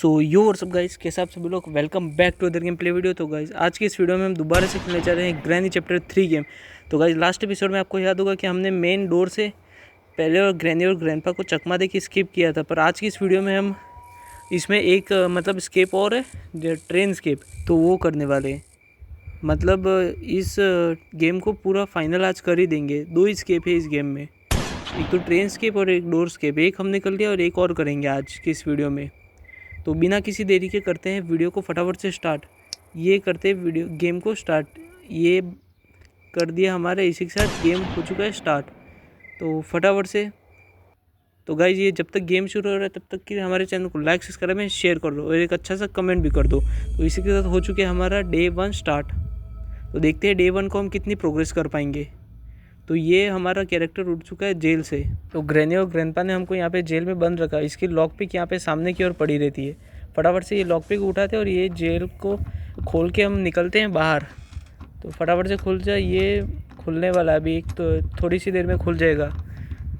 सो यो और सब गाइस, कैसे आप सभी लोग, welcome back to other game play video. तो गाइस आज की इस वीडियो में हम दोबारा से खेलने जा रहे हैं ग्रैनी चैप्टर 3 गेम। तो गाइस लास्ट एपिसोड में आपको याद होगा कि हमने मेन डोर से पहले और ग्रैनी और ग्रैंडपा को चकमा दे के स्किप किया था, पर आज की इस वीडियो में हम इसमें एक मतलब स्केप और है, जो ट्रेन स्केप, तो वो करने वाले हैं। मतलब इस गेम को पूरा फाइनल आज कर ही देंगे। 2 स्केप है इस गेम में, एक तो ट्रेन स्केप और एक डोर स्केप। एक हमने कर लिया और एक और करेंगे आज की इस वीडियो में। तो बिना किसी देरी के करते हैं वीडियो को फटाफट से स्टार्ट। ये करते हैं वीडियो गेम को स्टार्ट। ये कर दिया हमारे, इसी के साथ गेम हो चुका है स्टार्ट। तो फटाफट से, तो गाइज ये जब तक गेम शुरू हो रहा है तब तक कि हमारे चैनल को लाइक सब्सक्राइब में शेयर कर दो और एक अच्छा सा कमेंट भी कर दो। तो इसी के साथ हो चुके हमारा डे 1 स्टार्ट। तो देखते हैं डे 1 को हम कितनी प्रोग्रेस कर पाएंगे। तो ये हमारा कैरेक्टर उठ चुका है जेल से। तो ग्रैनी और ग्रैंडपा ने हमको यहाँ पे जेल में बंद रखा। इसकी लॉक पिक यहाँ पे सामने की ओर पड़ी रहती है। फटाफट से ये लॉक पिक उठाते हैं और ये जेल को खोल के हम निकलते हैं बाहर। तो फटाफट से खुल जाए, ये खुलने वाला है अभी, एक तो थोड़ी सी देर में खुल जाएगा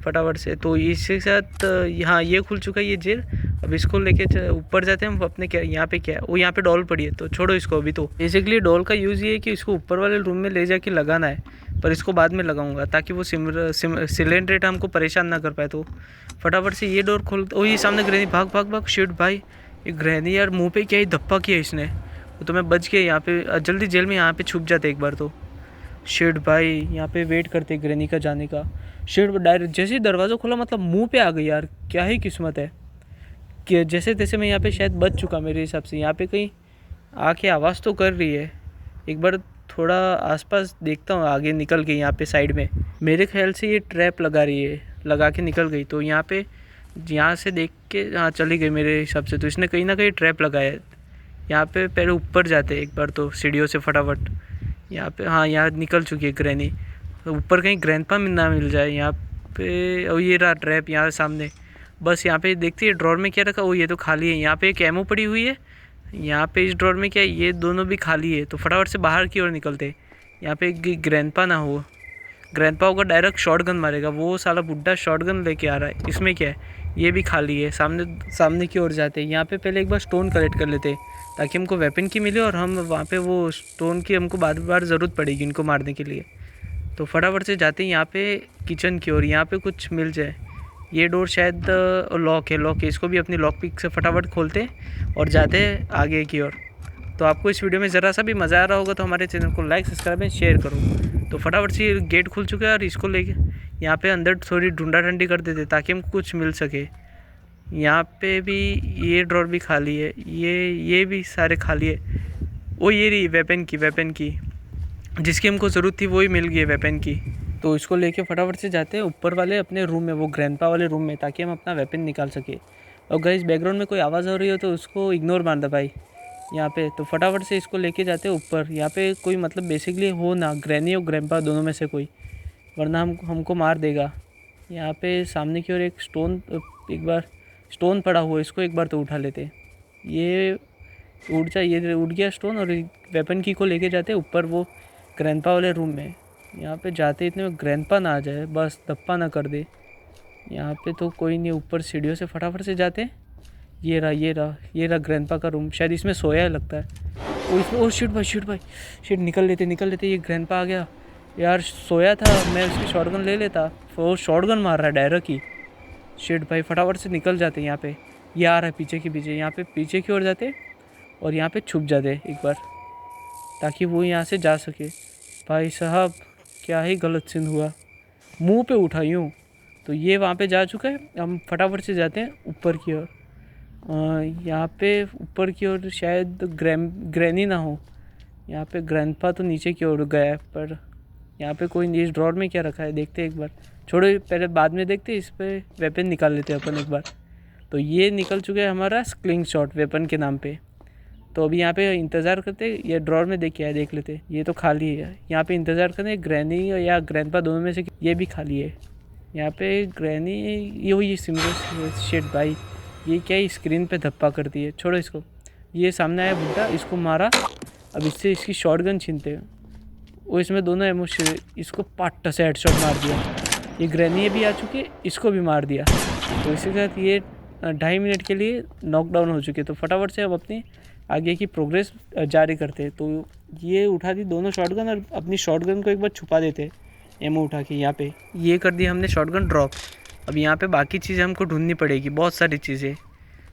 फटाफट से। तो इसके साथ यहाँ ये खुल चुका है ये जेल। अब इसको लेके ऊपर जाते हैं हम अपने। क्या यहाँ पे क्या है, वो यहाँ पे डॉल पड़ी है, तो छोड़ो इसको अभी। तो बेसिकली डॉल का यूज़ ये है कि इसको ऊपर वाले रूम में ले जाके लगाना है, पर इसको बाद में लगाऊंगा ताकि वो सिलेंडर रेट हमको परेशान ना कर पाए। तो फटाफट से ये डोर खोल। ओ ये सामने ग्रैनी, भाग भाग भाग। शिट भाई, ये ग्रैनी यार मुँह पे क्या ही धप्पा किया इसने। तो मैं बच गया यहाँ पे। जल्दी जेल में यहाँ पे छुप जाते एक बार। तो शिट भाई, यहाँ पे वेट करते ग्रैनी का जाने का। शिट डायरेक्ट जैसे ही दरवाज़ा खोला मतलब मुंह पे आ गई यार। क्या ही किस्मत है कि जैसे तैसे मैं यहाँ पे शायद बच चुका मेरे हिसाब से। यहाँ पे कहीं आके आवाज़ तो कर रही है। एक बार थोड़ा आसपास देखता हूँ, आगे निकल गई यहाँ पे साइड में। मेरे ख्याल से ये ट्रैप लगा रही है, लगा के निकल गई। तो यहाँ पे यहाँ से देख के हाँ चली गई मेरे हिसाब से। तो इसने कहीं ना कहीं ट्रैप लगाया है। यहाँ पे पहले ऊपर जाते एक बार, तो सीढ़ियों से फटाफट यहाँ पे। हाँ यहाँ निकल चुकी है ग्रैनी। तो ऊपर कहीं ग्रैंडपा में ना मिल जाए यहाँ पे। और ये रहा ट्रैप यहाँ सामने। बस यहाँ पे देखती है ड्रॉर में क्या रखा। वो ये तो खाली है। यहाँ पे एक एमो पड़ी हुई है। यहाँ पे इस ड्रॉर में क्या है, ये दोनों भी खाली है। तो फटाफट से बाहर की ओर निकलते। यहाँ पे ग्रैंडपा ना हो, ग्रैंडपा होगा डायरेक्ट शॉटगन मारेगा। वो साला बुड्ढा शॉटगन लेके आ रहा है। इसमें क्या है, ये भी खाली है। सामने की ओर जाते। यहाँ पे पहले एक बार स्टोन कलेक्ट कर लेते ताकि हमको वेपन की मिले, और हम वहाँ पे वो स्टोन की हमको बार बार ज़रूरत पड़ेगी इनको मारने के लिए। तो फटाफट से जाते हैं यहाँ पे किचन की ओर, यहाँ पे कुछ मिल जाए। ये डोर शायद लॉक है, इसको भी अपनी लॉक पिक से फटाफट खोलते हैं और जाते हैं आगे की ओर। तो आपको इस वीडियो में ज़रा सा भी मज़ा आ रहा होगा तो हमारे चैनल को लाइक सब्सक्राइब एंड शेयर करो। तो फटाफट से गेट खुल चुका है और इसको लेके यहाँ पे अंदर थोड़ी ढूंढा ढंडी कर देते ताकि हमको कुछ मिल सके। यहाँ पे भी ये ड्रॉर भी खाली है, ये भी सारे खाली है। वो ये रही वेपन की जिसकी हमको ज़रूरत थी, वही मिल गई है वेपन की। तो इसको लेके फटाफट से जाते हैं ऊपर वाले अपने रूम में, वो ग्रैंडपा वाले रूम में, ताकि हम अपना वेपन निकाल सके। और गाइस बैकग्राउंड में कोई आवाज़ हो रही हो तो उसको इग्नोर मार दो भाई यहाँ पे। तो फटाफट से इसको लेके जाते हैं ऊपर। यहाँ पे कोई मतलब बेसिकली हो ना, ग्रैनी और ग्रैंडपा दोनों में से कोई, वरना हमको मार देगा। यहाँ पे सामने की ओर एक स्टोन पड़ा हुआ है, इसको एक बार तो उठा लेते। ये उठ गया स्टोन। और वेपन की को लेके जाते ऊपर वो ग्रैंडपा वाले रूम में। यहाँ पे जाते इतने में ग्रैंडपा ना आ जाए, बस धप्पा ना कर दे। यहाँ पे तो कोई नहीं, ऊपर सीढ़ियों से फटाफट से जाते। ये रहा ग्रैंडपा का रूम। शायद इसमें सोया है लगता है। ओ शिट भाई निकल लेते। ये ग्रैंडपा आ गया यार, सोया था। मैं उसकी शॉटगन ले लेता, वो शॉटगन मार रहा है डायरेक्ट ही। शिट भाई फटाफट से निकल जाते। यहाँ पे ये आ रहा है पीछे। यहाँ पे पीछे की ओर जाते और यहाँ पे छुप जाते एक बार, ताकि वो यहाँ से जा सके। भाई साहब क्या ही गलत सीन हुआ, मुंह पे उठा यूँ। तो ये वहाँ पे जा चुका है। हम फटाफट से जाते हैं ऊपर की ओर। यहाँ पे ऊपर की ओर शायद ग्रैनी ना हो। यहाँ पे ग्रैंडपा तो नीचे की ओर गया है, पर यहाँ पे कोई नहीं। इस ड्रॉर में क्या रखा है देखते एक बार। छोड़ो पहले, बाद में देखते। इस पर वेपन निकाल लेते अपन एक बार। तो ये निकल चुका है हमारा स्लिंग शॉट वेपन के नाम पे। तो अभी यहाँ पे इंतज़ार करते, ये ड्रॉर में देख लेते। ये तो खाली है। यहाँ पे इंतज़ार करते ग्रैनी या ग्रैंडपा दोनों में से ये भी खाली है। यहाँ पे ग्रैनी ये सिमरन। शिट भाई, ये क्या ही स्क्रीन पे धप्पा करती है। छोड़ो इसको। ये सामने आया बुड्ढा, इसको मारा। अब इससे इसकी शॉटगन छीनते। वो इसमें दोनों एमो, इसको पाट से हेडशॉट मार दिया। ये ग्रैनी भी आ चुकी है, इसको भी मार दिया। तो इसी के साथ ये 2.5 मिनट के लिए नॉकडाउन हो चुके। तो फटाफट से अब अपनी आगे की प्रोग्रेस जारी करते हैं। तो ये उठा दी दोनों शॉटगन और अपनी शॉटगन को एक बार छुपा देते एमओ उठा के। यहाँ पे ये कर दिया हमने शॉटगन ड्रॉप। अब यहाँ पे बाकी चीज़ें हमको ढूंढनी पड़ेगी, बहुत सारी चीज़ें।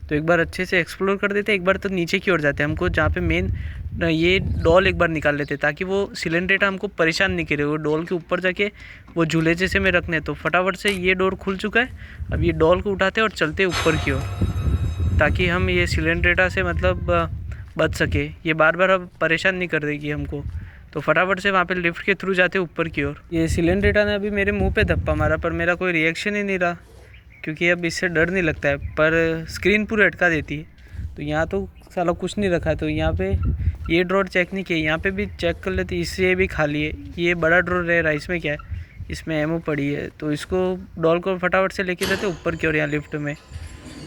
तो एक बार अच्छे से एक्सप्लोर कर देते, एक बार तो नीचे की ओर जाते हैं। हमको जहाँ पे मेन ये डॉल एक बार निकाल लेते ताकि वो सिलेंडरेटा हमको परेशान नहीं करे। वो डॉल के ऊपर जाके वो झूले जैसे में रखने। तो फटाफट से ये डोर खुल चुका है। अब ये डॉल को उठाते और चलते ऊपर की ओर ताकि हम ये सिलेंडरेटा से मतलब बच सके। ये बार बार अब परेशान नहीं कर देगी हमको। तो फटाफट से वहाँ पे लिफ्ट के थ्रू जाते ऊपर की ओर। ये सिलेंडरेटा ने अभी मेरे मुंह पे धप्पा मारा पर मेरा कोई रिएक्शन ही नहीं रहा, क्योंकि अब इससे डर नहीं लगता है। पर स्क्रीन पूरी अटका देती है। तो यहाँ तो साला कुछ नहीं रखा है। तो यहाँ पे ये ड्रॉर चेक नहीं किया, यहाँ पे भी चेक कर लेते। इससे भी खाली है। ये बड़ा ड्रॉर रह रहा है, इसमें क्या है, इसमें एमओ पड़ी है। तो इसको डॉल को फटाफट से लेके जाते ऊपर की ओर यहाँ लिफ्ट में।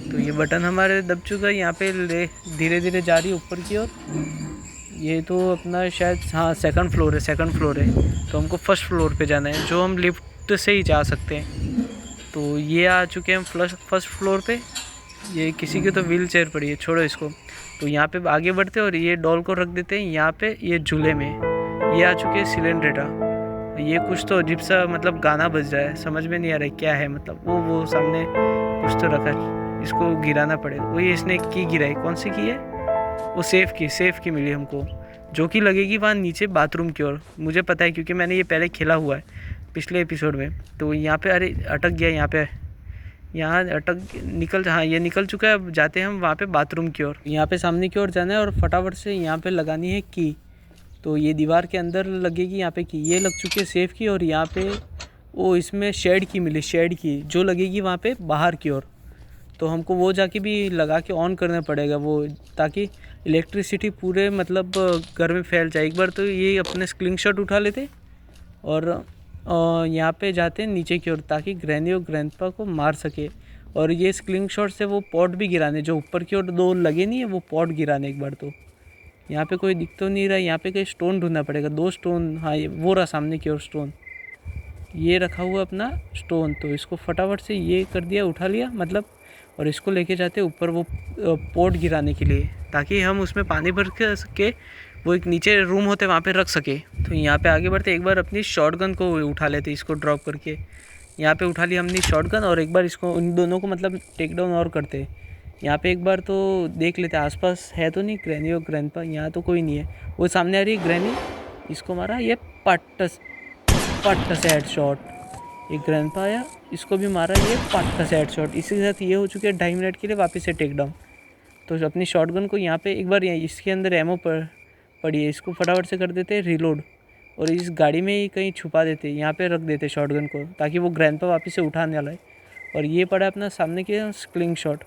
तो ये बटन हमारे दब चुका है। यहाँ पे ले धीरे धीरे जा रही है ऊपर की ओर। ये तो अपना शायद हाँ सेकंड फ्लोर है। तो हमको फर्स्ट फ्लोर पे जाना है, जो हम लिफ्ट से ही जा सकते हैं। तो ये आ चुके हैं हम फर्स्ट फ्लोर पे। ये किसी की तो व्हील चेयर पड़ी है, छोड़ो इसको। तो यहाँ पे आगे बढ़ते और ये डॉल को रख देते हैं यहाँ पे ये झूले में। ये आ चुके हैं सिलेंडरेटा। ये कुछ तो अजीब सा मतलब गाना बज रहा है, समझ में नहीं आ रहा है क्या है। मतलब वो सामने कुछ तो रखा है, इसको गिराना पड़ेगा। वो ये इसने की गिराई, कौन सी की है, वो सेफ़ की मिली हमको, जो कि लगेगी वहाँ नीचे बाथरूम की ओर। मुझे पता है क्योंकि मैंने ये पहले खेला हुआ है पिछले एपिसोड में। तो यहाँ पे अरे अटक गया, यहाँ अटक निकल, हाँ ये निकल चुका है। अब जाते हैं हम वहाँ पे बाथरूम की ओर। यहाँ पे सामने की ओर जाना है और फटाफट से यहाँ पे लगानी है की। तो ये दीवार के अंदर लगेगी यहाँ पे की। ये लग चुकी है सेफ़ की। और यहाँ पे वो इसमें शेड की मिली, शेड की जो लगेगी वहाँ पे बाहर की ओर। तो हमको वो जाके भी लगा के ऑन करना पड़ेगा वो, ताकि इलेक्ट्रिसिटी पूरे मतलब घर में फैल जाए। एक बार तो ये अपने स्क्रीनशॉट उठा लेते और यहाँ पे जाते हैं नीचे की ओर ताकि ग्रैनी और ग्रैंडपा को मार सके। और ये स्क्रीनशॉट से वो पॉट भी गिराने, जो ऊपर की ओर दो लगे नहीं है, वो पॉट गिराने एक बार। तो यहाँ पे कोई दिख तो नहीं रहा, यहाँ पे कहीं स्टोन ढूंढना पड़ेगा। 2 स्टोन, हाँ ये वो रहा सामने की ओर स्टोन, ये रखा हुआ अपना स्टोन। तो इसको फटाफट से ये कर दिया, उठा लिया मतलब। और इसको लेके जाते ऊपर वो पॉट गिराने के लिए, ताकि हम उसमें पानी भर के सके। वो एक नीचे रूम होते वहाँ पे रख सके। तो यहाँ पे आगे बढ़ते एक बार अपनी शॉटगन को उठा लेते, इसको ड्रॉप करके। यहाँ पे उठा लिया हमने शॉटगन और एक बार इसको उन दोनों को मतलब टेक डाउन और करते। यहाँ पे एक बार तो देख लेते आसपास है तो नहीं ग्रैनी और ग्रैंडपा। यहाँ तो कोई नहीं है, वो सामने आ रही है ग्रैनी। इसको मारा, ये पट से हेडशॉट। एक ग्रैंडपा आया, इसको भी मारा, ये पट से हेडशॉट। इसी के साथ ये हो चुके हैं 2.5 मिनट के लिए वापस से टेक डाउन। तो अपनी शॉटगन को यहाँ पे एक बार इसके अंदर एमओ पड़ी है, इसको फटाफट से कर देते हैं रीलोड। और इस गाड़ी में ही कहीं छुपा देते, यहाँ पे रख देते शॉटगन को, ताकि वो ग्रैंडपा वापस से उठाने वाला है। और ये पड़ा अपना सामने के स्लिंग शॉट।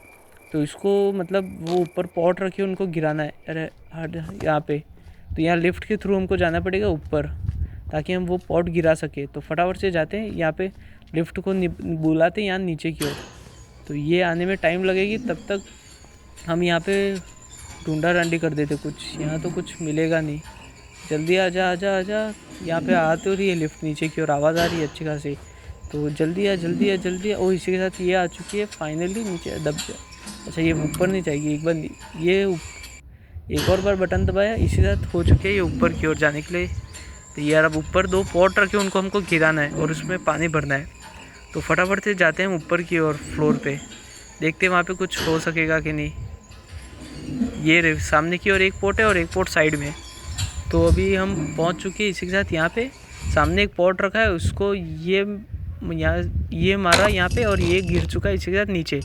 तो इसको मतलब वो ऊपर पॉट रखे उनको गिराना है। अरे हट यहाँ पे। तो यहाँ लिफ्ट के थ्रू हमको जाना पड़ेगा ऊपर, ताकि हम वो पॉट गिरा सके। तो फटाफट से जाते हैं यहाँ पे, लिफ्ट को बुलाते हैं यहाँ नीचे की ओर। तो ये आने में टाइम लगेगी, तब तक हम यहाँ पे ढूंढा डांडी कर देते कुछ। यहाँ तो कुछ मिलेगा नहीं, जल्दी आजा। यहाँ पे आते हो रही है लिफ्ट नीचे की ओर, आवाज़ आ रही है अच्छी खासी। तो जल्दी आ। ओ इसी के साथ ये आ चुकी है फाइनली, नीचे दब जा। अच्छा ये ऊपर नहीं चाहिए, एक बार ये एक और बार बटन दबाया, इसी के साथ हो चुके हैं ये ऊपर की ओर जाने के लिए। तो यार अब ऊपर 2 पॉट रखे, उनको हमको गिराना है और उसमें पानी भरना है। तो फटाफट से जाते हैं ऊपर की ओर फ्लोर पे, देखते हैं वहाँ पे कुछ हो सकेगा कि नहीं। ये सामने की ओर एक पॉट है और एक पॉट साइड में। तो अभी हम पहुँच चुके हैं। इसी के साथ यहाँ पे सामने एक पॉट रखा है, उसको ये मारा यहाँ पे और ये गिर चुका है इसी के साथ नीचे।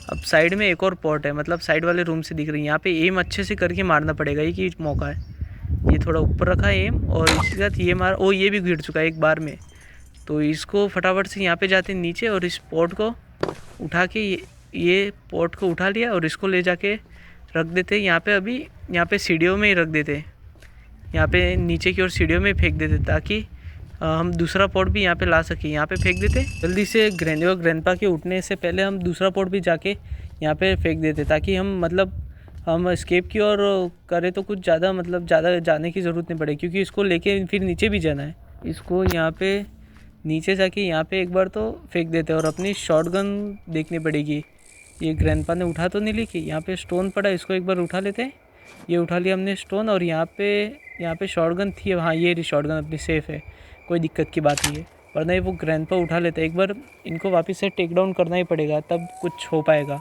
अब साइड में एक और पॉट है, मतलब साइड वाले रूम से दिख रही है। यहाँ पे एम अच्छे से करके मारना पड़ेगा, एक ही मौका है। ये थोड़ा ऊपर रखा है एम, और इसके साथ ये मार, ओ ये भी गिर चुका है एक बार में। तो इसको फटाफट से यहाँ पे जाते हैं नीचे और इस पॉट को उठा के ये पॉट को उठा लिया और इसको ले जाके रख देते यहाँ पे। अभी यहाँ पे सीढ़ियों में ही रख देते, यहाँ पे नीचे की ओर सीढ़ियों में फेंक देते, ताकि हम दूसरा पॉट भी यहाँ पे ला सकें। यहाँ पे फेंक देते जल्दी से। ग्रैनी और ग्रैंडपा के उठने से पहले हम दूसरा पॉट भी जाके यहाँ पे फेंक देते, ताकि हम एस्केप की और करें तो कुछ ज़्यादा जाने की ज़रूरत नहीं पड़े, क्योंकि इसको लेके फिर नीचे भी जाना है। इसको यहाँ पे नीचे जाके यहाँ पे एक बार तो फेंक देते हैं और अपनी शॉटगन देखनी पड़ेगी। ये ग्रैंडपा ने उठा तो नहीं ली कि यहाँ पे स्टोन पड़ा, इसको एक बार उठा लेते हैं। ये उठा लिया हमने स्टोन, और यहाँ पे शॉटगन थी। हाँ ये रही शॉटगन अपनी, सेफ़ है, कोई दिक्कत की बात नहीं है। वरना ये वो ग्रैंडपा उठा लेते हैं। एक बार इनको वापस से टेक डाउन करना ही पड़ेगा, तब कुछ हो पाएगा।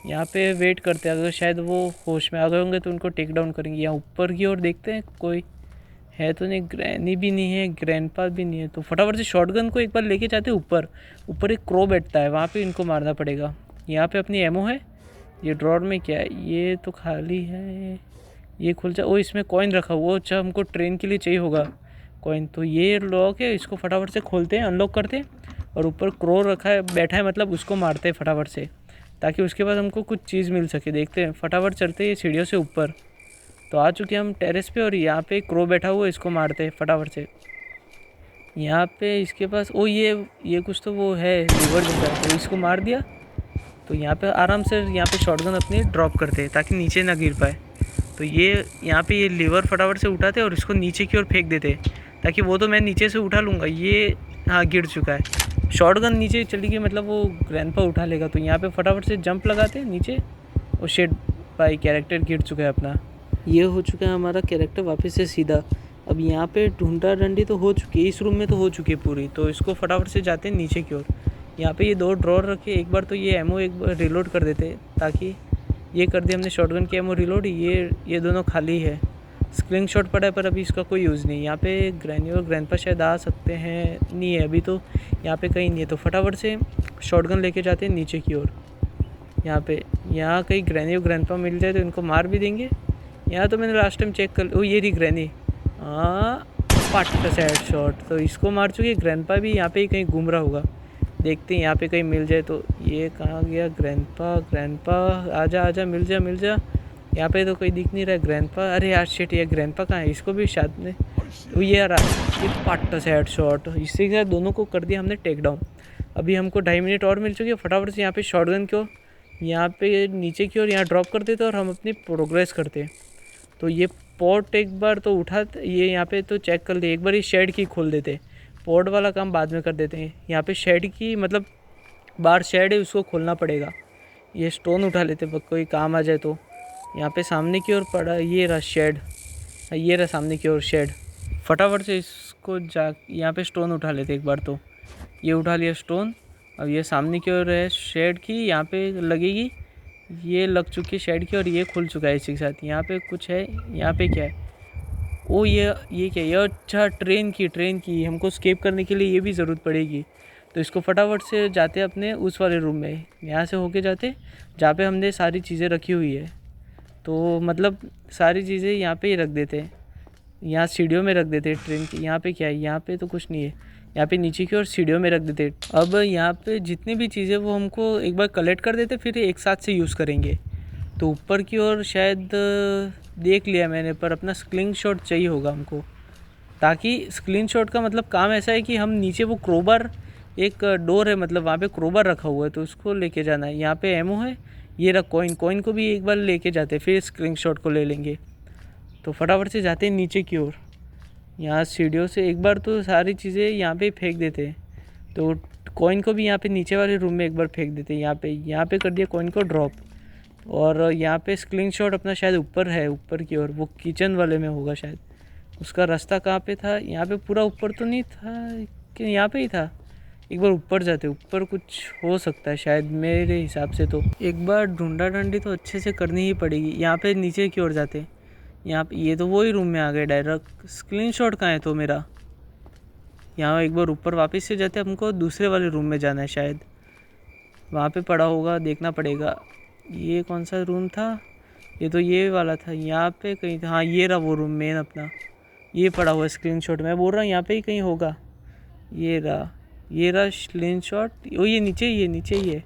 यहाँ पे वेट करते हैं, अगर शायद वो होश में आ गए होंगे तो उनको टेक डाउन करेंगे। यहाँ ऊपर की ओर देखते हैं कोई है तो नहीं। ग्रैनी भी नहीं है, ग्रैंडपा भी नहीं है, तो फटाफट से शॉटगन को एक बार लेके जाते हैं ऊपर। ऊपर एक क्रो बैठता है, वहाँ पे इनको मारना पड़ेगा। यहाँ पे अपनी एमो है। ये ड्रॉर में क्या है, ये तो खाली है। ये खुल जा, ओ इसमें कॉइन रखा हुआ, अच्छा हमको ट्रेन के लिए चाहिए होगा कॉइन। तो ये लॉक है, इसको फटाफट से खोलते हैं, अनलॉक करते हैं। और ऊपर क्रो रखा है, बैठा है, मतलब उसको मारते हैं फटाफट से, ताकि उसके बाद हमको कुछ चीज़ मिल सके। देखते हैं, फटाफट चलते हैं सीढ़ियों से ऊपर। तो आ चुके हम टेरेस पे, और यहाँ पे क्रो बैठा हुआ है, इसको मारते हैं फटाफट से। यहाँ पे इसके पास ये कुछ तो वो है लीवर जैसा, तो इसको मार दिया। तो यहाँ पे आराम से यहाँ पे शॉटगन अपनी ड्रॉप करते हैं, ताकि नीचे ना गिर पाए। तो ये यहाँ पे ये लीवर फटाफट से उठाते और इसको नीचे की ओर फेंक देते, ताकि वो तो मैं नीचे से उठा लूँगा। ये हाँ गिर चुका है, शॉटगन नीचे चली गई, मतलब वो ग्रैंडपा उठा लेगा। तो यहाँ पे फटाफट से जंप लगाते नीचे, और शेड भाई कैरेक्टर गिर चुका है अपना। ये हो चुका है हमारा कैरेक्टर वापस से सीधा। अब यहाँ पे ढूंढा डंडी तो हो चुकी है, इस रूम में तो हो चुकी है पूरी। तो इसको फटाफट से जाते हैं नीचे की ओर। यहाँ पे ये 2 ड्रॉर रखे, एक बार तो ये एमओ एक बार रिलोड कर देते, ताकि ये कर दिया हमने शॉटगन की एमओ रिलोड। ये दोनों खाली है, स्क्लिंग शॉट पड़ा है, पर अभी इसका कोई यूज़ नहीं। यहाँ पे ग्रैनी और ग्रैंडपा शायद आ सकते हैं, नहीं है अभी तो यहाँ पे कहीं नहीं है। तो फटाफट से शॉटगन लेके जाते हैं नीचे की ओर। यहाँ कहीं ग्रैनी और ग्रैंडपा मिल जाए तो इनको मार भी देंगे। यहाँ तो मैंने लास्ट टाइम चेक कर, ओ ये रही ग्रैनी, हाँ पट से हेड शॉट, तो इसको मार चुकी है। ग्रैंडपा भी यहाँ पे ही कहीं घूम रहा होगा, देखते हैं यहाँ पे कहीं मिल जाए तो। ये कहाँ गया ग्रैंडपा, आजा मिल जा। यहाँ पे तो कोई दिख नहीं रहा है ग्रैंडपा। अरे यार शिट, ये ग्रैंडपा कहाँ है, इसको भी शायद ने ये यार ये पट से हेड शॉट, इससे के साथ दोनों को कर दिया हमने टेक डाउन। अभी हमको 2.5 मिनट और मिल चुकी है। फटाफट से यहाँ पे शॉटगन को यहाँ पे नीचे की ओर यहाँ ड्रॉप कर देते और हम अपनी प्रोग्रेस करते। तो ये पॉट एक बार तो उठा, ये यहाँ पे तो चेक कर ले, एक बार ये शेड की खोल देते, पॉट वाला काम बाद में कर देते हैं। यहाँ पे शेड की मतलब बाहर शेड है, उसको खोलना पड़ेगा। ये स्टोन उठा लेते, कोई काम आ जाए तो। यहाँ पे सामने की ओर पड़ा, ये रहा शेड, ये रहा सामने की ओर शेड। फटाफट से इसको यहाँ पे स्टोन उठा लेते एक बार तो। ये उठा लिया स्टोन। अब ये सामने की ओर है शेड की, यहाँ पे लगेगी, ये लग चुकी है शेड की, और ये खुल चुका है इसी के साथ। यहाँ पे कुछ है, यहाँ पे क्या है, ओ ये क्या है, ये अच्छा ट्रेन की हमको स्केप करने के लिए ये भी ज़रूरत पड़ेगी। तो इसको फटाफट से जाते अपने उस वाले रूम में, यहाँ से होके जाते जहाँ पे हमने सारी चीज़ें रखी हुई है। तो मतलब सारी चीज़ें यहाँ पे ही रख देते, यहाँ सीढ़ियों में रख देते ट्रेन की। यहाँ पे क्या है, यहाँ पे तो कुछ नहीं है, यहाँ पे नीचे की ओर सीढ़ियों में रख देते। अब यहाँ पे जितनी भी चीज़ें वो हमको एक बार कलेक्ट कर देते, फिर एक साथ से यूज़ करेंगे। तो ऊपर की ओर शायद देख लिया मैंने, पर अपना स्क्लिंग शॉट चाहिए होगा हमको, ताकि स्क्लिंग शॉट का मतलब काम ऐसा है कि हम नीचे वो क्रोबार, एक डोर है मतलब वहाँ पे क्रोबार रखा हुआ है, तो उसको लेके जाना है। यहाँ पे एमओ है, ये रहा कॉइन को भी एक बार लेके जाते, फिर स्क्लिंग शॉट को ले लेंगे। तो फटाफट से जाते हैं नीचे की ओर। यहाँ सीढ़ियों से एक बार तो सारी चीज़ें यहाँ पे फेंक देते हैं। तो कॉइन को भी यहाँ पे नीचे वाले रूम में एक बार फेंक देते हैं। यहाँ पे कर दिया कॉइन को ड्रॉप। और यहाँ पे स्क्रीन शॉट अपना शायद ऊपर है, ऊपर की ओर, वो किचन वाले में होगा शायद। उसका रास्ता कहाँ पे था, यहाँ पे पूरा ऊपर तो नहीं था कि यहाँ पे ही था। एक बार ऊपर जाते, ऊपर कुछ हो सकता है शायद मेरे हिसाब से। तो एक बार ढूंढा ढंडी तो अच्छे से करनी ही पड़ेगी। यहाँ पे नीचे की ओर जाते, यहाँ पे ये तो वही रूम में आ गए डायरेक्ट। स्क्रीन शॉट कहाँ है तो मेरा, यहाँ एक बार ऊपर वापस से जाते, हमको दूसरे वाले रूम में जाना है शायद, वहाँ पे पड़ा होगा, देखना पड़ेगा। ये कौन सा रूम था, ये तो ये वाला था, यहाँ पे कहीं था। हाँ ये रहा वो रूम मेन अपना, ये पड़ा हुआ स्क्रीनशॉट। मैं बोल रहा हूँ यहाँ पे ही कहीं होगा। ये रहा स्क्रीनशॉट। ओ ये नीचे ही है,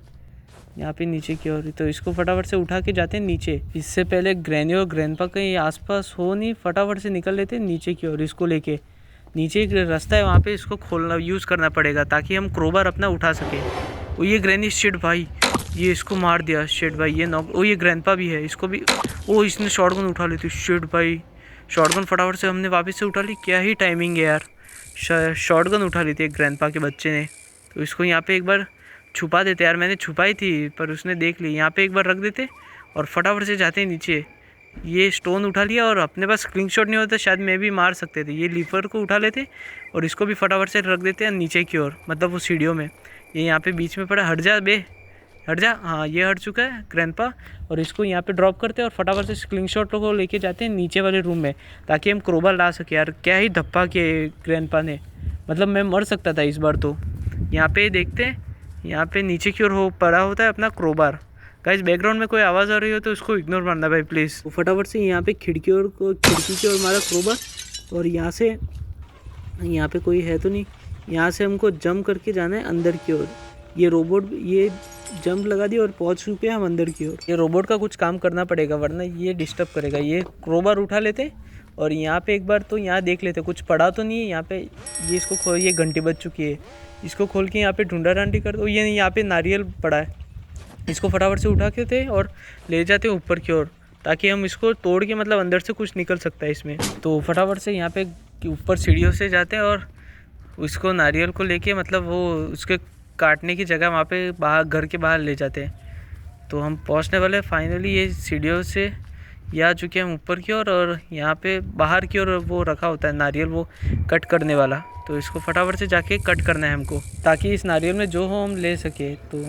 यहाँ पे नीचे की ओर। तो इसको फटाफट से उठा के जाते हैं नीचे, इससे पहले ग्रैनी और ग्रैंडपा कहीं आसपास हो नहीं। फटाफट से निकल लेते हैं नीचे की ओर, इसको लेके। नीचे एक रास्ता है, वहाँ पे इसको खोलना यूज़ करना पड़ेगा, ताकि हम क्रोबार अपना उठा सकें। ओ ये ग्रैनी, शिट भाई, ये इसको मार दिया। शिट भाई ये नॉक। ओ ये ग्रैंडपा भी है, इसको भी। ओ इसने शॉटगन उठा ली थी। शिट भाई, शॉटगन फटाफट से हमने वापस से उठा ली। क्या ही टाइमिंग है यार, शॉटगन उठा ली थी एक ग्रैंडपा के बच्चे ने। तो इसको यहाँ पे एक बार छुपा देते यार, मैंने छुपाई थी पर उसने देख ली। यहाँ पे एक बार रख देते और फटाफट से जाते हैं नीचे। ये स्टोन उठा लिया और अपने पास स्क्रीनशॉट नहीं होता, शायद मैं भी मार सकते थे। ये लीवर को उठा लेते और इसको भी फटाफट से रख देते हैं नीचे की ओर, मतलब वो सीढ़ियों में। ये यहाँ पे बीच में पड़ा, हट जा बे, हट जा। हाँ ये हट चुका है ग्रैंडपा। और इसको यहाँ पे ड्रॉप करते हैं और फटाफट से स्क्रीनशॉट को लेके जाते हैं नीचे वाले रूम में, ताकि हम क्रोबार ला सके। यार क्या ही धप्पा के ग्रैंडपा ने, मतलब मैं मर सकता था इस बार तो। यहाँ पे देखते हैं, यहाँ पे नीचे की ओर हो पड़ा होता है अपना क्रोबार। गाइस बैकग्राउंड में कोई आवाज़ आ रही हो तो उसको इग्नोर मारना भाई प्लीज़। तो फटाफट से यहाँ पे खिड़की की ओर मारा क्रोबार। और यहाँ से, यहाँ पे कोई है तो नहीं, यहाँ से हमको जंप करके जाना है अंदर की ओर। ये रोबोट ये जंप लगा दिया और पहुँच चुके हैं हम अंदर की ओर। ये रोबोट का कुछ काम करना पड़ेगा वरना ये डिस्टर्ब करेगा। ये क्रोबार उठा लेते और यहाँ पे एक बार तो यहाँ देख लेते कुछ पड़ा तो नहीं है यहाँ पे। ये इसको खोल, ये घंटी बज चुकी है, इसको खोल के यहाँ पे ढूंढा ढांडी कर दो। ये यहाँ पे नारियल पड़ा है, इसको फटाफट से उठा के थे और ले जाते हैं ऊपर की ओर, ताकि हम इसको तोड़ के मतलब अंदर से कुछ निकल सकता है इसमें। तो फटाफट से यहाँ पे ऊपर सीढ़ियों से जाते हैं और उसको नारियल को लेके मतलब वो उसके काटने की जगह वहाँ पे बाहर घर के बाहर ले जाते हैं। तो हम पहुँचने वाले फाइनली ये सीढ़ियों से ये आ चुके हैं हम ऊपर की ओर। और यहाँ पे बाहर की ओर वो रखा होता है नारियल, वो कट करने वाला। तो इसको फटाफट से जाके कट करना है हमको, ताकि इस नारियल में जो हो हम ले सके। तो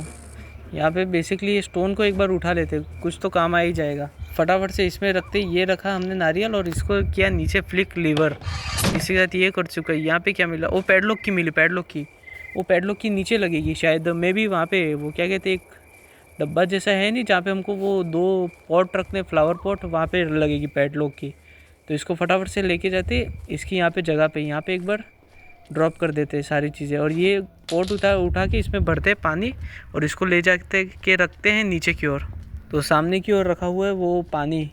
यहाँ पे बेसिकली स्टोन को एक बार उठा लेते, कुछ तो काम आ ही जाएगा। फटाफट से इसमें रखते, ये रखा हमने नारियल और इसको किया नीचे फ्लिक लीवर। इसी के साथ ये कर चुका है। यहाँ पे क्या मिला, वो पैडलॉक की मिली, पैडलॉक की। वो पैडलॉक की नीचे लगेगी शायद, मे भी वहाँ पे वो क्या कहते हैं, एक डब्बा जैसा है नहीं जहाँ पे हमको वो 2 पॉट रखने, फ्लावर पॉट, वहाँ पे लगेगी पैडलॉक की। तो इसको फटाफट से लेके जाते इसकी यहाँ पे जगह पे, यहाँ पे एक बार ड्रॉप कर देते हैं सारी चीज़ें। और ये पॉट उठा के इसमें भरते हैं पानी और इसको ले जाते के रखते हैं नीचे की ओर। तो सामने की ओर रखा हुआ है वो पानी,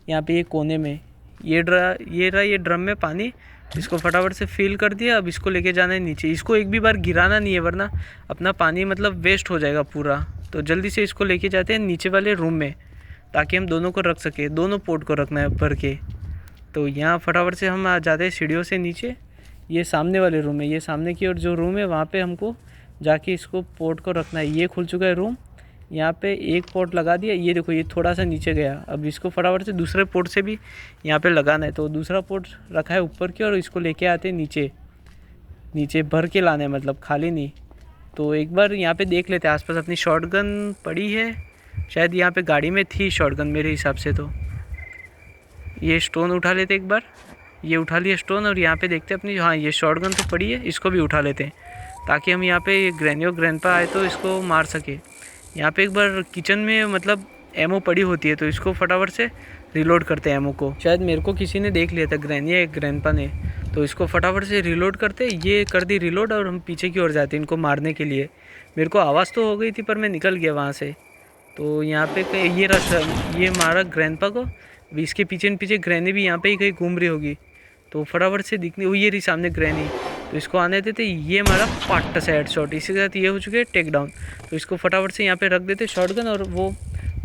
यहाँ पे ये कोने में ये रहा ये ड्रम में पानी। इसको फटाफट से फिल कर दिया। अब इसको लेके जाना है नीचे। इसको एक भी बार गिराना नहीं है वरना अपना पानी मतलब वेस्ट हो जाएगा पूरा। तो जल्दी से इसको लेके जाते हैं नीचे वाले रूम में, ताकि हम दोनों को रख सके, दोनों पोर्ट को रखना है भर के। तो यहाँ फटाफट से हम आ जाते हैं सीढ़ियों से नीचे। ये सामने वाले रूम है, ये सामने की ओर जो रूम है वहाँ पे हमको जाके इसको पोर्ट को रखना है। ये खुल चुका है रूम, यहाँ पे एक पोर्ट लगा दिया। ये देखो ये थोड़ा सा नीचे गया। अब इसको फटाफट से दूसरे पोर्ट से भी यहाँ पे लगाना है। तो दूसरा पोर्ट रखा है ऊपर की और इसको लेके आते हैं नीचे, नीचे भर के लाना है, मतलब खाली नहीं। तो एक बार यहाँ पे देख लेते हैं आसपास, अपनी शॉटगन पड़ी है शायद, यहाँ पे गाड़ी में थी शॉटगन मेरे हिसाब से। तो ये स्टोन उठा लेते एक बार, ये उठा लिया स्टोन। और यहाँ पे देखते हैं अपनी, हाँ ये शॉटगन तो पड़ी है, इसको भी उठा लेते हैं, ताकि हम यहाँ पे ग्रैनी और ग्रैंडपा आए तो इसको मार सके। यहाँ पे एक बार किचन में मतलब एमओ पड़ी होती है, तो इसको फटाफट से रिलोड करते हैं एमओ को। शायद मेरे को किसी ने देख लिया था, ग्रैनी या ग्रैंडपा ने। तो इसको फटाफट से रिलोड करते, ये कर दी रिलोड और हम पीछे की ओर जाते इनको मारने के लिए। मेरे को आवाज़ तो हो गई थी पर मैं निकल गया वहाँ से। तो यहाँ पे ये मारा ग्रैंडपा को। इसके पीछे ग्रैनी भी यहाँ पे ही कहीं घूम रही होगी। तो फटाफट से दिखनी, वो ये रही सामने ग्रैनी। तो इसको आने देते, ये हमारा पार्ट से हेडशॉट। इसी के साथ ये हो चुके हैं टेक डाउन। तो इसको फटाफट से यहाँ पे रख देते शॉटगन और वो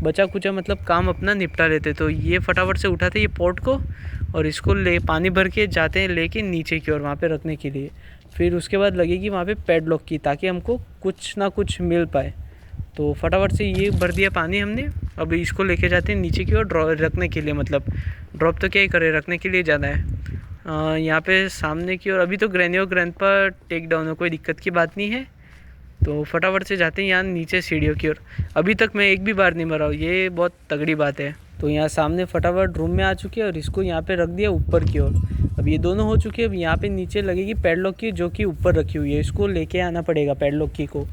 बचा कुचा मतलब काम अपना निपटा लेते। तो ये फटाफट से उठाते ये पॉट को और इसको ले पानी भर के जाते हैं लेके नीचे की ओर वहाँ पे रखने के लिए। फिर उसके बाद लगेगी वहाँ पे पैडलॉक की, ताकि हमको कुछ ना कुछ मिल पाए। तो फटाफट से ये भर दिया पानी हमने। अब इसको लेके जाते हैं नीचे की ओर रखने के लिए, मतलब ड्रॉप तो क्या ही करे, रखने के लिए जाना है। यहाँ पे सामने की ओर अभी तो ग्रैनी और ग्रैंडपा टेक डाउन है, कोई दिक्कत की बात नहीं है। तो फटाफट से जाते हैं यहाँ नीचे सीढ़ियों की ओर। अभी तक मैं एक भी बार नहीं मरा हूँ, ये बहुत तगड़ी बात है। तो यहाँ सामने फटाफट रूम में आ चुके हैं और इसको यहाँ पे रख दिया ऊपर की ओर। अब ये दोनों हो चुके हैं। अब यहाँ पे नीचे लगेगी पैडलॉक की, जो कि ऊपर रखी हुई है। इसको लेके आना पड़ेगा पैडलॉक की को।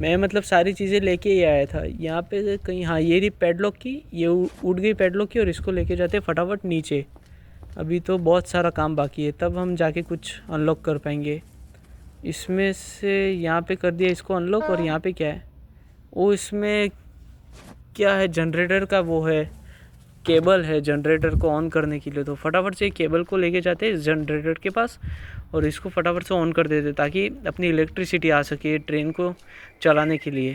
मैं मतलब सारी चीज़ें लेके ही आया था। यहाँ पे कहीं, हाँ ये रही पैडलॉक की, ये उड़ गई पैडलॉक की। और इसको लेके जाते फटाफट नीचे। अभी तो बहुत सारा काम बाकी है, तब हम जाके कुछ अनलॉक कर पाएंगे। इसमें से यहाँ पे कर दिया इसको अनलॉक। और यहाँ पे क्या है, वो इसमें क्या है, जनरेटर का वो है, केबल है जनरेटर को ऑन करने के लिए। तो फटाफट से केबल को लेके जाते हैं इस जनरेटर के पास और इसको फटाफट से ऑन कर देते, ताकि अपनी इलेक्ट्रिसिटी आ सके ट्रेन को चलाने के लिए।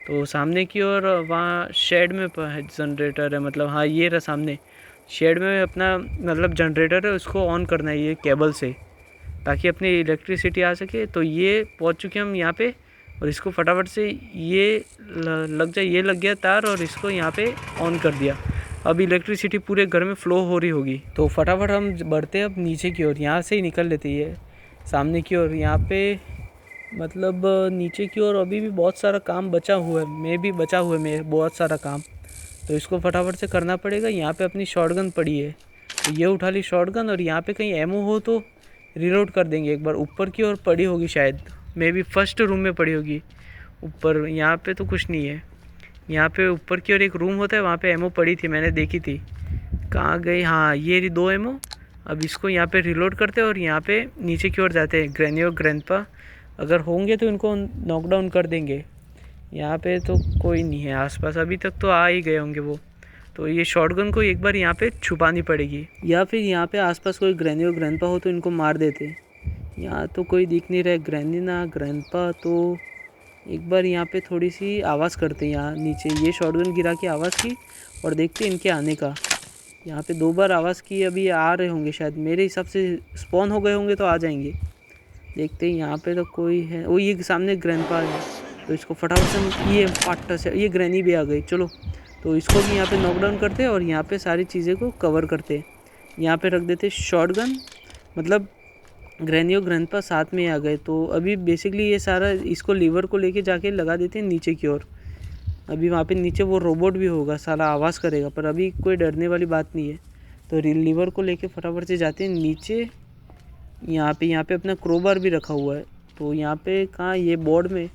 तो सामने की ओर वहाँ शेड में जनरेटर है, मतलब हाँ ये रहा सामने शेड में अपना मतलब जनरेटर है, उसको ऑन करना है ये केबल से, ताकि अपनी इलेक्ट्रिसिटी आ सके। तो ये पहुंच चुके हम यहाँ पे और इसको फटाफट से ये लग जाए, ये लग गया तार और इसको यहाँ पे ऑन कर दिया। अब इलेक्ट्रिसिटी पूरे घर में फ़्लो हो रही होगी। तो फटाफट हम बढ़ते अब नीचे की ओर, यहाँ से ही निकल लेते हैं सामने की ओर। यहाँ पे मतलब नीचे की ओर अभी भी बहुत सारा काम बचा हुआ है, मैं भी बचा हुआ है मेरे बहुत सारा काम, तो इसको फटाफट से करना पड़ेगा। यहाँ पे अपनी शॉटगन पड़ी है, तो ये उठा ली शॉटगन, और यहाँ पे कहीं एमओ हो तो रीलोड कर देंगे एक बार। ऊपर की ओर पड़ी होगी शायद, मे बी फर्स्ट रूम में पड़ी होगी ऊपर। यहाँ पे तो कुछ नहीं है, यहाँ पे ऊपर की ओर एक रूम होता है, वहाँ पे एमओ पड़ी थी, मैंने देखी थी। कहाँ गई? हाँ, ये रही 2 एमओ। अब इसको यहाँ पे रीलोड करते हैं और यहाँ पे नीचे की ओर जाते हैं। ग्रैनी और ग्रैंडपा अगर होंगे तो इनको नॉकडाउन कर देंगे। यहाँ पे तो कोई नहीं है आसपास, अभी तक तो आ ही गए होंगे वो। तो ये शॉटगन को एक बार यहाँ पे छुपानी पड़ेगी, या फिर यहाँ पे आसपास कोई ग्रैनी और ग्रैंडपा हो तो इनको मार देते। यहाँ तो कोई दिख नहीं रहा है, ग्रैनी ना ग्रैंडपा। तो एक बार यहाँ पे थोड़ी सी आवाज़ करते हैं यहाँ नीचे। ये शॉटगन गिरा के आवाज़ की और देखते हैं इनके आने का। यहाँ पे 2 बार आवाज़ की, अभी आ रहे होंगे शायद, मेरे हिसाब से स्पॉन हो गए होंगे तो आ जाएंगे। देखते हैं यहाँ पे तो कोई है। वो ये सामने ग्रैंडपा है, तो इसको फटाफट से, ये पार्टनर से, ये ग्रैनी भी आ गई। चलो, तो इसको भी यहाँ पे नॉकडाउन करते हैं और यहाँ पे सारी चीज़ें को कवर करते हैं। यहाँ पे रख देते शॉटगन, मतलब ग्रैनी और ग्रैंडपा साथ में आ गए। तो अभी बेसिकली ये सारा इसको लीवर को लेके जाके लगा देते हैं नीचे की ओर। अभी वहाँ पे नीचे वो रोबोट भी होगा, साला आवाज़ करेगा, पर अभी कोई डरने वाली बात नहीं है। तो लीवर को लेके फटाफट से जाते हैं नीचे। यहाँ पे अपना क्रोबार भी रखा हुआ है, तो यहाँ पे कहाँ, ये बोर्ड में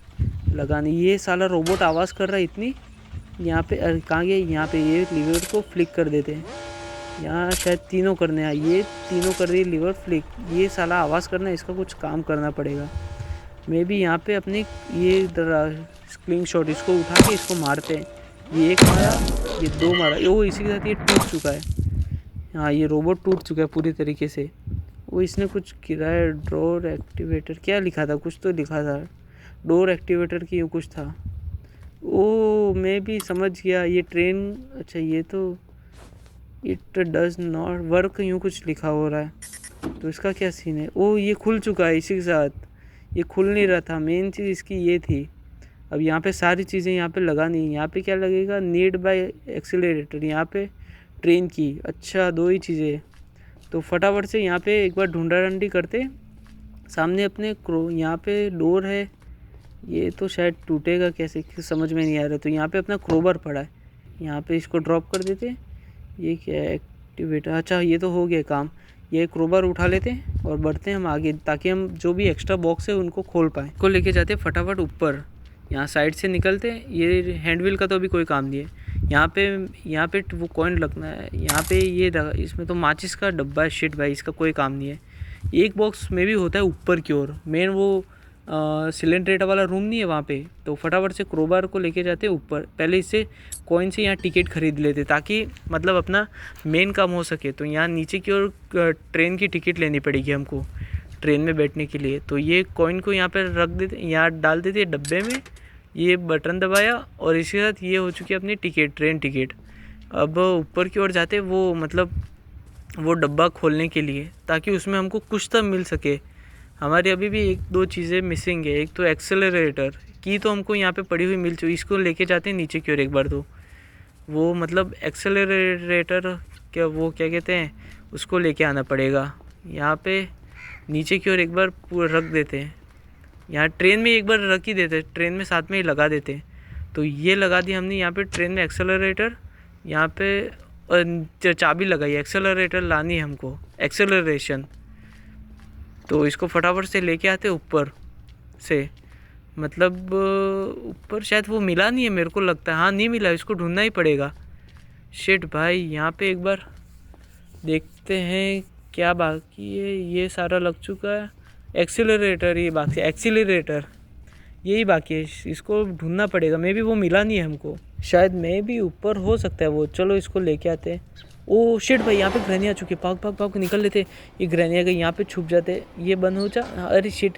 लगाने। ये साला रोबोट आवाज़ कर रहा है इतनी। यहाँ पे कहाँ गया? यहाँ पे ये लीवर को फ्लिक कर देते हैं। यहाँ शायद तीनों करने हैं, ये तीनों कर रही है लीवर फ्लिक। ये साला आवाज़ करना है, इसका कुछ काम करना पड़ेगा। मैं भी यहाँ पे अपनी ये स्लिंग शॉट, इसको उठा के इसको मारते हैं। ये 1 मारा, ये 2 मारा, वो इसी के साथ ये टूट चुका है। हाँ, ये रोबोट टूट चुका है पूरी तरीके से। वो इसने कुछ गिरा है, डोर एक्टिवेटर क्या लिखा था, कुछ तो लिखा था डोर एक्टिवेटर की, कुछ था। ओ, मैं भी समझ गया, ये ट्रेन, अच्छा ये तो इट डज नॉट वर्क, यूँ कुछ लिखा हो रहा है। तो इसका क्या सीन है? ओ, ये खुल चुका है इसी के साथ, ये खुल नहीं रहा था। मेन चीज़ इसकी ये थी। अब यहाँ पे सारी चीज़ें यहाँ पे लगानी। यहाँ पे क्या लगेगा? नीड बाय एक्सीलरेटर, यहाँ पे ट्रेन की। अच्छा, 2 ही चीज़ें। तो फटाफट से यहाँ पे एक बार ढूंढा-ढूंढी करते। सामने अपने यहाँ पे डोर है, ये तो शायद टूटेगा कैसे, समझ में नहीं आ रहा। तो यहाँ पे अपना क्रोबर पड़ा है, यहाँ पे इसको ड्रॉप कर देते। ये क्या है? एक्टिवेटर। अच्छा, ये तो हो गया काम। ये क्रोबार उठा लेते हैं और बढ़ते हैं हम आगे, ताकि हम जो भी एक्स्ट्रा बॉक्स है उनको खोल पाएँ। को लेके जाते फटाफट ऊपर, यहाँ साइड से निकलते। ये हैंडविल का तो अभी कोई काम नहीं है। यहाँ पे वो कॉइन लगना है। यहाँ पे ये इसमें तो माचिस का डब्बा है। शिट भाई, इसका कोई काम नहीं है। एक बॉक्स में भी होता है ऊपर की ओर, मेन वो सिलेंडरेटर वाला रूम नहीं है वहाँ पे। तो फटाफट से क्रोबार को लेके जाते ऊपर। पहले इससे कॉइन से यहाँ टिकट खरीद लेते, ताकि मतलब अपना मेन काम हो सके। तो यहाँ नीचे की ओर ट्रेन की टिकट लेनी पड़ेगी हमको, ट्रेन में बैठने के लिए। तो ये कॉइन को यहाँ पर रख देते, यहाँ डाल देते डब्बे में। ये बटन दबाया और इसके साथ ये हो चुकी है अपनी टिकट, ट्रेन टिकट। अब ऊपर की ओर जाते वो, मतलब वो डब्बा खोलने के लिए, ताकि उसमें हमको कुछ तो मिल सके। हमारी अभी भी 1-2 चीज़ें मिसिंग है। एक तो एक्सेलरेटर की तो हमको यहाँ पे पड़ी हुई मिल चुकी, इसको लेके जाते हैं नीचे की ओर एक बार। तो वो मतलब एक्सेलरेटर क्या, वो क्या कहते हैं, उसको लेके आना पड़ेगा। यहाँ पे नीचे की ओर एक बार पूरा रख देते हैं। यहाँ ट्रेन में एक बार रख ही देते, ट्रेन में साथ में ही लगा देते हैं। तो ये लगा दी हमने यहाँ पे ट्रेन में एक्सेलरेटर। यहाँ पे चाबी लगाई, एक्सेलरेटर लानी है हमको, एक्सेलरेशन। तो इसको फटाफट से लेके आते ऊपर से, मतलब ऊपर शायद वो मिला नहीं है मेरे को लगता है। हाँ, नहीं मिला, इसको ढूंढना ही पड़ेगा। शिट भाई, यहाँ पे एक बार देखते हैं क्या बाकी है। ये सारा लग चुका है, एक्सीलरेटर ये बाकी, एक्सीलरेटर यही बाकी है, इसको ढूंढना पड़ेगा। मे भी वो मिला नहीं है हमको, शायद मे भी ऊपर हो सकता है वो। चलो इसको लेके आते हैं। ओ शिट भाई, यहाँ पे ग्रैनी आ चुकी है। भाग भाग भाग निकल लेते। ये ग्रैनी आ गई, यहाँ पे छुप जाते। ये बंद हो जा, अरे शिट,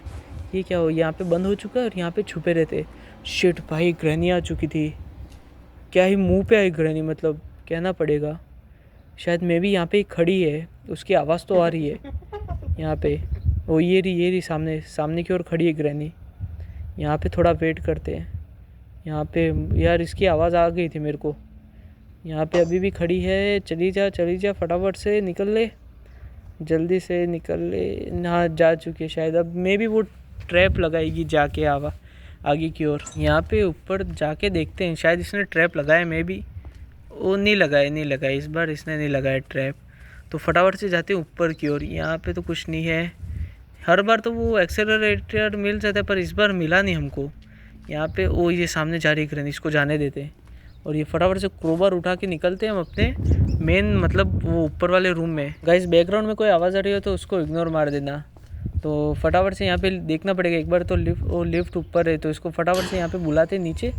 ये क्या हो, यहाँ पे बंद हो चुका है और यहाँ पे छुपे रहते। शिट भाई, ग्रैनी आ चुकी थी। क्या ही मुँह पे आई ग्रैनी, मतलब कहना पड़ेगा। शायद मे भी यहाँ पे खड़ी है, उसकी आवाज़ तो आ रही है यहाँ पे। ओ ये रही सामने की ओर खड़ी है ग्रैनी। यहाँ पे थोड़ा वेट करते हैं। यहाँ पे यार इसकी आवाज़ आ गई थी मेरे को। यहाँ पे अभी भी खड़ी है। चली जा फटाफट से निकल ले, जल्दी से निकल ले। ना जा चुकी है शायद। अब मे भी वो ट्रैप लगाएगी जाके आगे की ओर। यहाँ पे ऊपर जाके देखते हैं, शायद इसने ट्रैप लगाया। मे भी वो नहीं लगाया इस बार इसने नहीं लगाया ट्रैप। तो फटाफट से जाते हैं ऊपर की ओर। यहाँ पे तो कुछ नहीं है। हर बार तो वो एक्सेलरेटर मिल जाता है पर इस बार मिला नहीं हमको। यहाँ पे वो ये सामने जा रही ग्रैनी, इसको जाने देते हैं। और ये फटाफट से क्रोबार उठा के निकलते हैं हम अपने मेन मतलब वो ऊपर वाले रूम में। गाइस बैकग्राउंड में कोई आवाज़ आ रही हो तो उसको इग्नोर मार देना। तो फटाफट से यहाँ पे देखना पड़ेगा एक बार। तो लिफ्ट ऊपर है तो इसको फटाफट से यहाँ पे बुलाते नीचे।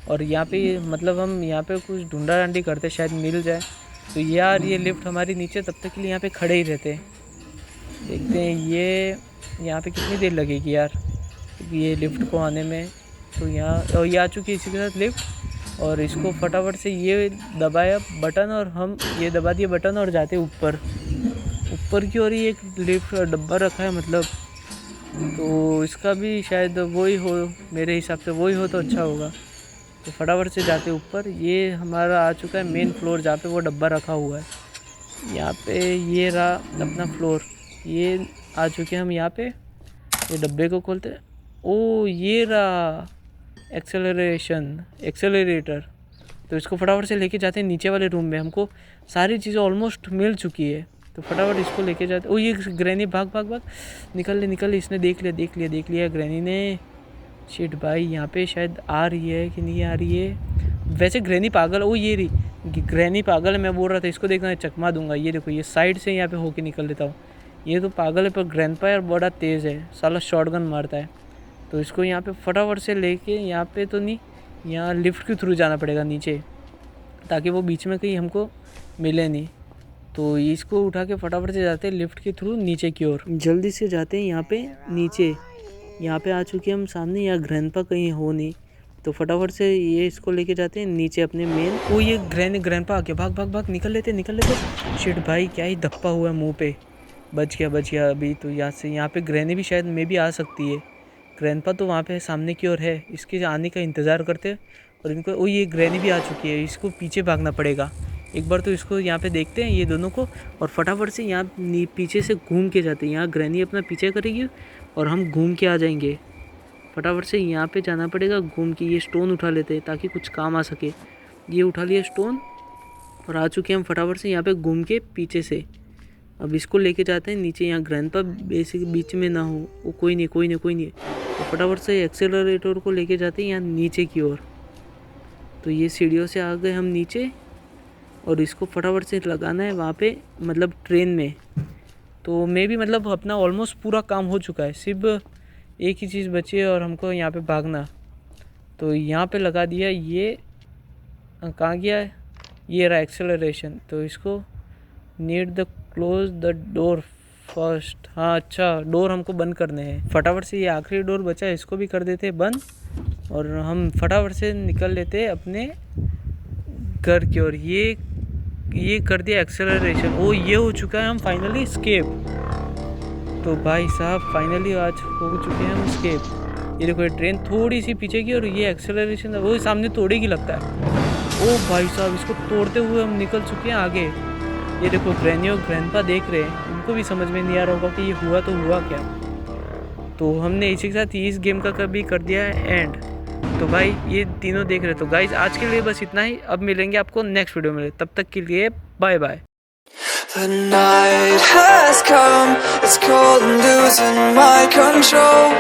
और यहाँ पे मतलब हम यहाँ पे कुछ ढूंढा डांडी करते, शायद मिल जाए। तो यार ये लिफ्ट हमारी नीचे तब तक के लिए यहाँ पे खड़े ही रहते हैं। देखते हैं ये यहाँ पे कितनी देर लगेगी यार ये लिफ्ट को आने में। तो यहाँ ये आ चुकी है इसी के साथ लिफ्ट। और इसको फटाफट से ये दबाया बटन और हम ये दबा दिए बटन और जाते ऊपर की ओर। ही एक लिफ्ट डब्बा रखा है मतलब, तो इसका भी शायद वही हो, मेरे हिसाब से वही हो तो अच्छा होगा। तो फटाफट से जाते ऊपर। ये हमारा आ चुका है मेन फ्लोर जहाँ पे वो डब्बा रखा हुआ है। यहाँ पे ये रहा अपना फ्लोर। ये आ चुके हम यहाँ पे। ये डब्बे को खोलते हैं। ओ ये रहा एक्सेलरेटर। तो इसको फटाफट से लेके जाते हैं नीचे वाले रूम में। हमको सारी चीज़ें ऑलमोस्ट मिल चुकी है। तो फटाफट इसको लेके जाते। ओ ये ग्रैनी भाग निकल ले। इसने देख लिया ग्रैनी ने। शिट भाई यहाँ पे शायद आ रही है कि नहीं आ रही है। वैसे ग्रैनी पागल, ओ ये रही ग्रैनी पागल है। मैं बोल रहा था इसको देखना चकमा दूंगा। ये देखो ये साइड से यहाँ पे होके निकल लेता हूँ। ये तो पागल है पर ग्रैंडपा यार बड़ा तेज़ है, साला शॉटगन मारता है। तो इसको यहाँ पे फटाफट से लेके यहाँ पे तो नहीं, यहाँ लिफ्ट के थ्रू जाना पड़ेगा नीचे, ताकि वो बीच में कहीं हमको मिले नहीं। तो इसको उठा के फटाफट से जाते हैं लिफ्ट के थ्रू नीचे की ओर। जल्दी से जाते हैं यहाँ पे नीचे। यहाँ पे आ चुके हम सामने। यहाँ ग्रैंडपा कहीं हो नहीं, तो फटाफट से ये इसको लेके जाते हैं नीचे अपने मेन। वो ये ग्रैंडपा आके भाग निकल लेते। शिट भाई क्या ही धप्पा हुआ है मुँह पे। बच गया अभी। तो यहाँ पे ग्रैनी भी शायद मे भी आ सकती है। ग्रैंडपा तो वहाँ पे सामने की ओर है, इसके आने का इंतज़ार करते। और इनको ओ ये ग्रैनी भी आ चुकी है, इसको पीछे भागना पड़ेगा। एक बार तो इसको यहाँ पे देखते हैं ये दोनों को। और फटाफट से यहाँ पीछे से घूम के जाते हैं। यहाँ ग्रैनी अपना पीछे करेगी और हम घूम के आ जाएंगे। फटाफट से यहाँ पे जाना पड़ेगा घूम के। ये स्टोन उठा लेते हैं ताकि कुछ काम आ सके। ये उठा लिया स्टोन और आ चुके हम फटाफट से यहाँ पे घूम के पीछे से। अब इसको लेके जाते हैं नीचे। यहाँ ग्रैंडपा बेसिक बीच में ना हो। वो कोई नहीं। तो फटाफट से एक्सेलरेटर को लेके जाते हैं यहाँ नीचे की ओर। तो ये सीढ़ियों से आ गए हम नीचे और इसको फटाफट से लगाना है वहाँ पे मतलब ट्रेन में। तो मैं भी मतलब अपना ऑलमोस्ट पूरा काम हो चुका है, सिर्फ एक ही चीज़ बची है और हमको यहाँ पे भागना। तो यहाँ पे लगा दिया। ये कहाँ गया है? ये रहा एक्सेलरेशन। तो इसको need the close the door first. हाँ अच्छा, डोर हमको बंद करने हैं। फटाफट से ये आखिरी डोर बचा है, इसको भी कर देते हैं बंद। और हम फटाफट से निकल लेते हैं अपने घर की ओर। ये कर दिया एक्सेलरेशन। ओ ये हो चुका है हम फाइनली स्केप। तो भाई साहब फाइनली आज हो चुके हैं हम स्केप। ये देखो ये ट्रेन थोड़ी सी पीछे की और ये एक्सेलरेशन वो सामने तोड़ेगी लगता है। ओ भाई साहब इसको तोड़ते हुए हम निकल चुके हैं आगे। ये देखो ग्रैनी और ग्रैंडपा देख रहे हैं, उनको भी समझ में नहीं आ रहा होगा कि ये हुआ तो हुआ क्या। तो हमने इसी के साथ इस गेम का कभी कर दिया है एंड। तो भाई ये तीनों देख रहे। तो गाइज आज के लिए बस इतना ही। अब मिलेंगे आपको नेक्स्ट वीडियो में, तब तक के लिए bye bye. The night has come, it's cold and losing my control.